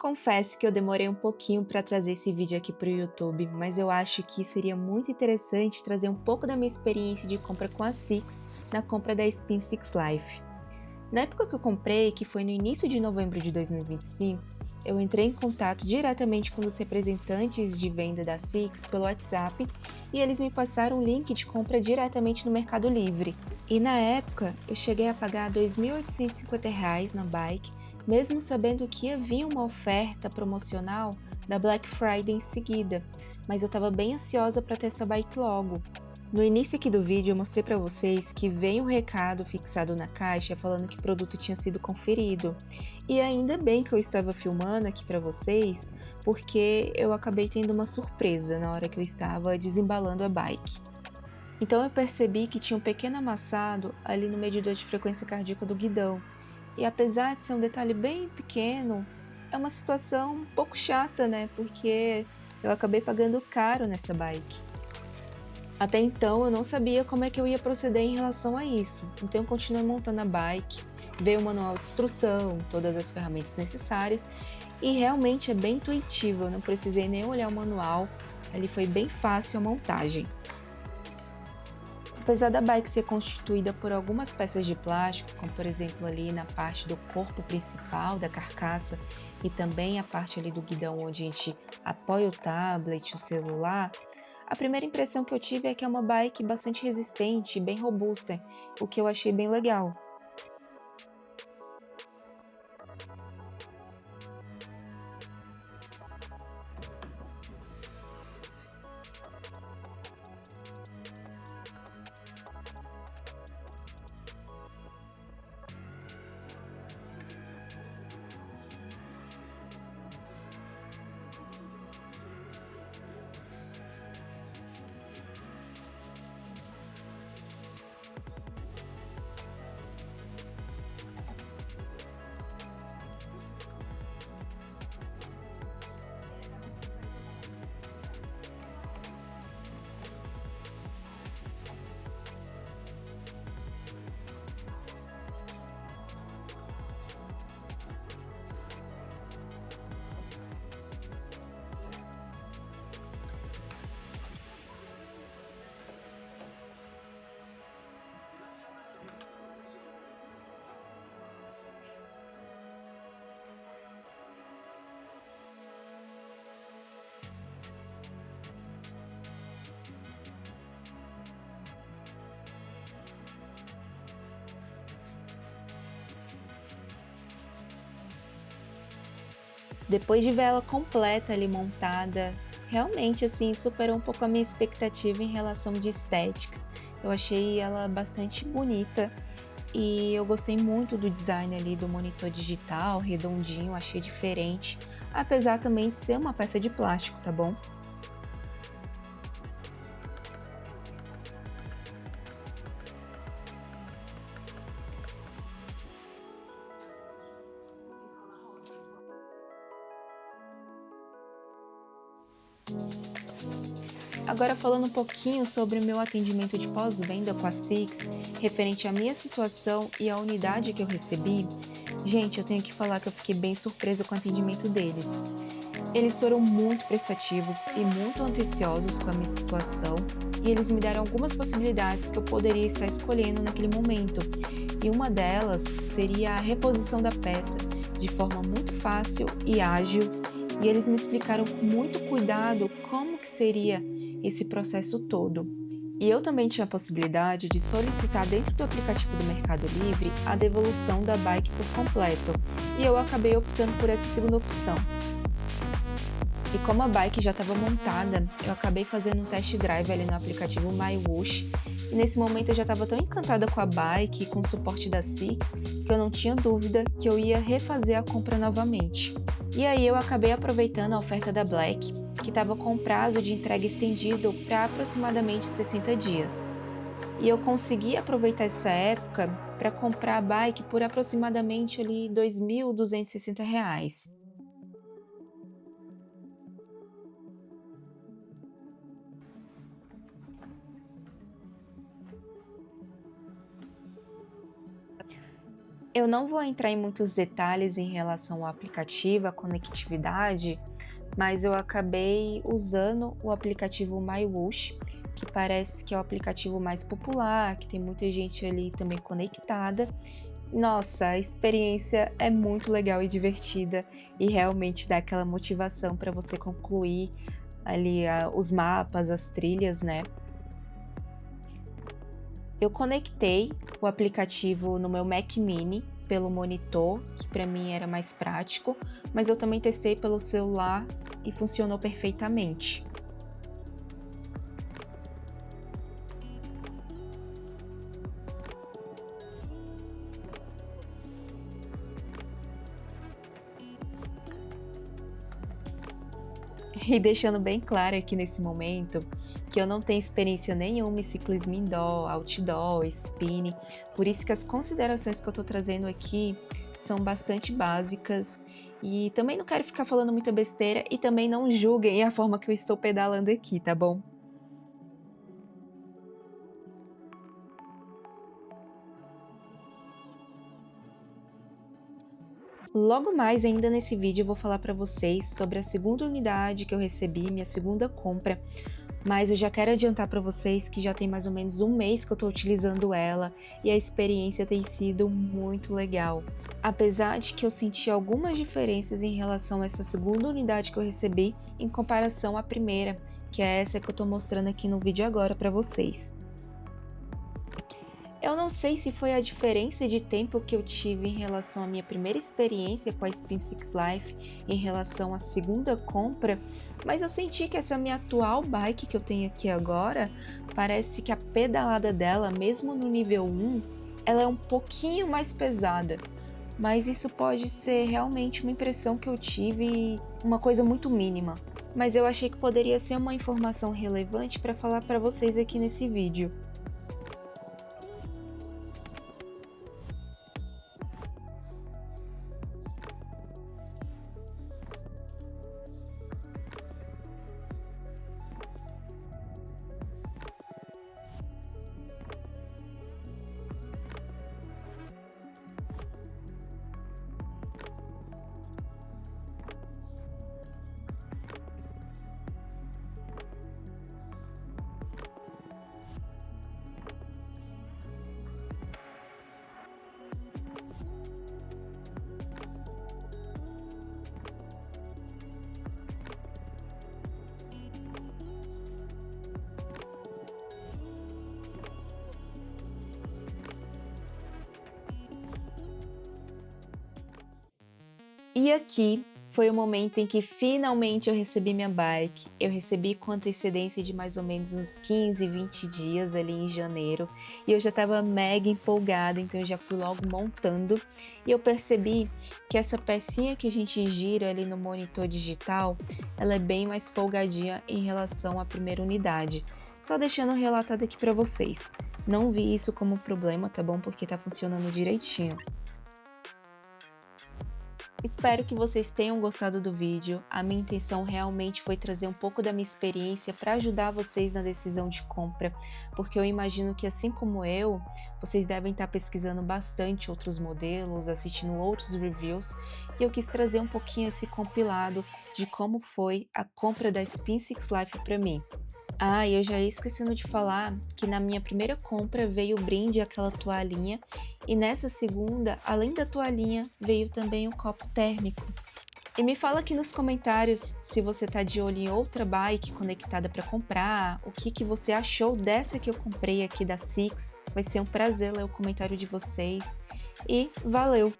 Confesso que eu demorei um pouquinho para trazer esse vídeo aqui para o YouTube, mas eu acho que seria muito interessante trazer um pouco da minha experiência de compra com a Six na compra da Spin 6 Life. Na época que eu comprei, que foi no início de novembro de 2025, eu entrei em contato diretamente com os representantes de venda da Six pelo WhatsApp e eles me passaram um link de compra diretamente no Mercado Livre. E na época, eu cheguei a pagar R$ 2.850 na bike, mesmo sabendo que ia vir uma oferta promocional da Black Friday em seguida, mas eu estava bem ansiosa para ter essa bike logo. No início aqui do vídeo eu mostrei para vocês que veio um recado fixado na caixa falando que o produto tinha sido conferido. E ainda bem que eu estava filmando aqui para vocês, porque eu acabei tendo uma surpresa na hora que eu estava desembalando a bike. Então eu percebi que tinha um pequeno amassado ali no medidor de frequência cardíaca do guidão. E apesar de ser um detalhe bem pequeno, é uma situação um pouco chata, né? Porque eu acabei pagando caro nessa bike. Até então eu não sabia como é que eu ia proceder em relação a isso, então eu continuei montando a bike, veio o manual de instrução, todas as ferramentas necessárias e realmente é bem intuitivo, eu não precisei nem olhar o manual, ali foi bem fácil a montagem. Apesar da bike ser constituída por algumas peças de plástico, como por exemplo ali na parte do corpo principal da carcaça e também a parte ali do guidão onde a gente apoia o tablet, o celular, a primeira impressão que eu tive é que é uma bike bastante resistente e bem robusta, o que eu achei bem legal. Depois de ver ela completa ali montada, realmente assim superou um pouco a minha expectativa em relação de estética. Eu achei ela bastante bonita e eu gostei muito do design ali do monitor digital, redondinho, achei diferente, apesar também de ser uma peça de plástico, tá bom? Agora falando um pouquinho sobre o meu atendimento de pós-venda com a Six, referente à minha situação e à unidade que eu recebi, gente, eu tenho que falar que eu fiquei bem surpresa com o atendimento deles. Eles foram muito prestativos e muito atenciosos com a minha situação, e eles me deram algumas possibilidades que eu poderia estar escolhendo naquele momento. E uma delas seria a reposição da peça de forma muito fácil e ágil, e eles me explicaram com muito cuidado como que seria esse processo todo. E eu também tinha a possibilidade de solicitar dentro do aplicativo do Mercado Livre a devolução da bike por completo, e eu acabei optando por essa segunda opção. E como a bike já estava montada, eu acabei fazendo um test drive ali no aplicativo MyWush. E nesse momento eu já estava tão encantada com a bike e com o suporte da Six que eu não tinha dúvida que eu ia refazer a compra novamente. E aí eu acabei aproveitando a oferta da Black, que estava com prazo de entrega estendido para aproximadamente 60 dias. E eu consegui aproveitar essa época para comprar a bike por aproximadamente ali R$ 2.260. Eu não vou entrar em muitos detalhes em relação ao aplicativo, à conectividade, mas eu acabei usando o aplicativo MyWush, que parece que é o aplicativo mais popular, que tem muita gente ali também conectada. Nossa, a experiência é muito legal e divertida e realmente dá aquela motivação para você concluir ali os mapas, as trilhas, né? Eu conectei o aplicativo no meu Mac Mini pelo monitor, que para mim era mais prático, mas eu também testei pelo celular e funcionou perfeitamente. E deixando bem claro aqui nesse momento que eu não tenho experiência nenhuma em ciclismo indoor, outdoor, spinning, por isso que as considerações que eu tô trazendo aqui são bastante básicas e também não quero ficar falando muita besteira e também não julguem a forma que eu estou pedalando aqui, tá bom? Logo mais ainda nesse vídeo eu vou falar para vocês sobre a segunda unidade que eu recebi, minha segunda compra, mas eu já quero adiantar para vocês que já tem mais ou menos um mês que eu estou utilizando ela e a experiência tem sido muito legal. Apesar de que eu senti algumas diferenças em relação a essa segunda unidade que eu recebi em comparação à primeira, que é essa que eu estou mostrando aqui no vídeo agora para vocês. Eu não sei se foi a diferença de tempo que eu tive em relação à minha primeira experiência com a Spin Six Life em relação à segunda compra, mas eu senti que essa minha atual bike que eu tenho aqui agora, parece que a pedalada dela, mesmo no nível 1, ela é um pouquinho mais pesada. Mas isso pode ser realmente uma impressão que eu tive, uma coisa muito mínima. Mas eu achei que poderia ser uma informação relevante para falar para vocês aqui nesse vídeo. E aqui foi o momento em que finalmente eu recebi minha bike. Eu recebi com antecedência de mais ou menos uns 15, 20 dias ali em janeiro. E eu já estava mega empolgada, então eu já fui logo montando. E eu percebi que essa pecinha que a gente gira ali no monitor digital, ela é bem mais folgadinha em relação à primeira unidade. Só deixando relatado aqui para vocês. Não vi isso como problema, tá bom? Porque tá funcionando direitinho. Espero que vocês tenham gostado do vídeo. A minha intenção realmente foi trazer um pouco da minha experiência para ajudar vocês na decisão de compra, porque eu imagino que assim como eu, vocês devem estar pesquisando bastante outros modelos, assistindo outros reviews, e eu quis trazer um pouquinho esse compilado de como foi a compra da Spin Six Life para mim. Ah, e eu já ia esquecendo de falar que na minha primeira compra veio o brinde aquela toalhinha e nessa segunda, além da toalhinha, veio também um copo térmico. E me fala aqui nos comentários se você tá de olho em outra bike conectada para comprar, o que você achou dessa que eu comprei aqui da Six. Vai ser um prazer ler o comentário de vocês e valeu!